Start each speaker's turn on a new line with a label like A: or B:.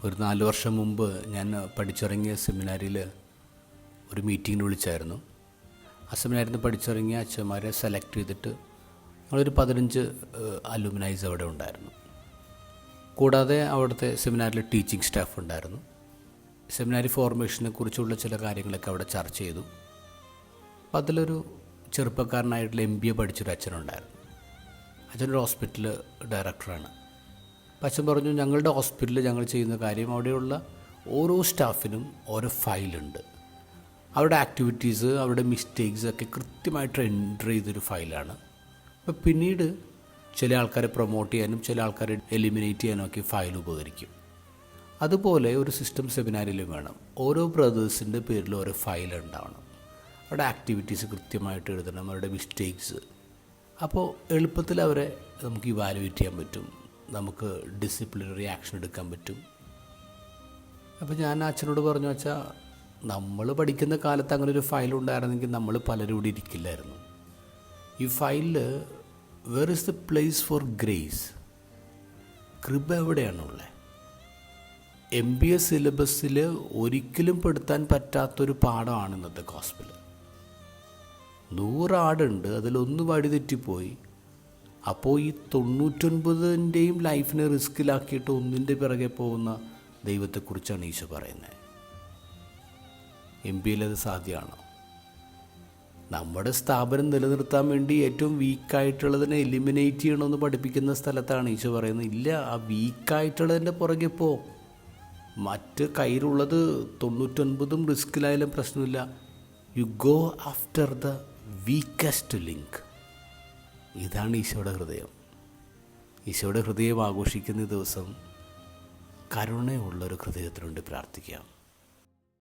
A: ഒരു 4 വർഷം മുമ്പ് ഞാൻ പഠിച്ചിറങ്ങിയ സെമിനാരിയിൽ ഒരു മീറ്റിങ്ങിന് വിളിച്ചായിരുന്നു. ആ സെമിനാരിൽ നിന്ന് പഠിച്ചിറങ്ങിയ അച്ഛന്മാരെ സെലക്ട് ചെയ്തിട്ട് ഞങ്ങളൊരു 15 അലുമിനൈസ് അവിടെ ഉണ്ടായിരുന്നു. കൂടാതെ അവിടുത്തെ സെമിനാറിൽ ടീച്ചിങ് സ്റ്റാഫ് ഉണ്ടായിരുന്നു. സെമിനാരി ഫോർമേഷനെ കുറിച്ചുള്ള ചില കാര്യങ്ങളൊക്കെ അവിടെ ചർച്ച ചെയ്തു. അപ്പം അതിലൊരു ചെറുപ്പക്കാരനായിട്ടുള്ള MBA പഠിച്ചൊരു അച്ഛനുണ്ടായിരുന്നു. അച്ഛനൊരു ഹോസ്പിറ്റൽ ഡയറക്ടറാണ്. അപ്പം അച്ഛൻ പറഞ്ഞു, ഞങ്ങളുടെ ഹോസ്പിറ്റലിൽ ഞങ്ങൾ ചെയ്യുന്ന കാര്യം അവിടെയുള്ള ഓരോ സ്റ്റാഫിനും ഓരോ ഫയലുണ്ട്. അവരുടെ ആക്ടിവിറ്റീസ്, അവരുടെ മിസ്റ്റേക്സ് ഒക്കെ കൃത്യമായിട്ട് എൻ്റർ ചെയ്തൊരു ഫയലാണ്. അപ്പോൾ പിന്നീട് ചില ആൾക്കാരെ പ്രൊമോട്ട് ചെയ്യാനും ചില ആൾക്കാരെ എലിമിനേറ്റ് ചെയ്യാനും ഒക്കെ ഫയൽ ഉപകരിക്കും. അതുപോലെ ഒരു സിസ്റ്റം സെമിനാരിലും വേണം. ഓരോ ബ്രദേഴ്സിൻ്റെ പേരിൽ ഓരോ ഫയൽ ഉണ്ടാവണം. അവരുടെ ആക്ടിവിറ്റീസ് കൃത്യമായിട്ട് എഴുതണം, അവരുടെ മിസ്റ്റേക്സ്. അപ്പോൾ എളുപ്പത്തിൽ അവരെ നമുക്ക് ഇവാലുവേറ്റ് ചെയ്യാൻ പറ്റും, നമുക്ക് ഡിസിപ്ലിനറി ആക്ഷൻ എടുക്കാൻ പറ്റും. അപ്പോൾ ഞാൻ അച്ഛനോട് പറഞ്ഞു, വെച്ചാൽ നമ്മൾ പഠിക്കുന്ന കാലത്ത് അങ്ങനെ ഒരു ഫയൽ ഉണ്ടായിരുന്നെങ്കിൽ നമ്മൾ പലരും ഇവിടെ ഇരിക്കില്ലായിരുന്നു. ഈ ഫയലിൽ where is the place for grace? Kripa എവിടെയാണുള്ളത്? MBA സിലബസിൽ ഒരിക്കലും പെടുത്താൻ പറ്റാത്തൊരു പാഠമാണ് ഇന്നത്തെ ഗോസ്പൽ. 100 ആടുണ്ട്, അതിലൊന്ന് വഴിതെറ്റിപ്പോയി. അപ്പോൾ ഈ 99ൻ്റെയും ലൈഫിനെ റിസ്കിലാക്കിയിട്ട് ഒന്നിൻ്റെ പിറകെ പോകുന്ന ദൈവത്തെക്കുറിച്ചാണ് ഈശോ പറയുന്നത്. MBAയിൽ അത് സാധ്യമാണോ? നമ്മുടെ സ്ഥാപനം നിലനിർത്താൻ വേണ്ടി ഏറ്റവും വീക്കായിട്ടുള്ളതിനെ എലിമിനേറ്റ് ചെയ്യണമെന്ന് പഠിപ്പിക്കുന്ന സ്ഥലത്താണ് ഈശോ പറയുന്നത്, ഇല്ല, ആ വീക്കായിട്ടുള്ളതിൻ്റെ പുറകെ പോ. മറ്റ് കയ്യിലുള്ളത് 99ഉം റിസ്കിലായാലും പ്രശ്നമില്ല. You go after the weakest link. ഇതാണ് ഈശോയുടെ ഹൃദയം. ഈശോയുടെ ഹൃദയം ആഘോഷിക്കുന്ന ദിവസം കരുണയുള്ളൊരു ഹൃദയത്തിനുവേണ്ടി പ്രാർത്ഥിക്കാം.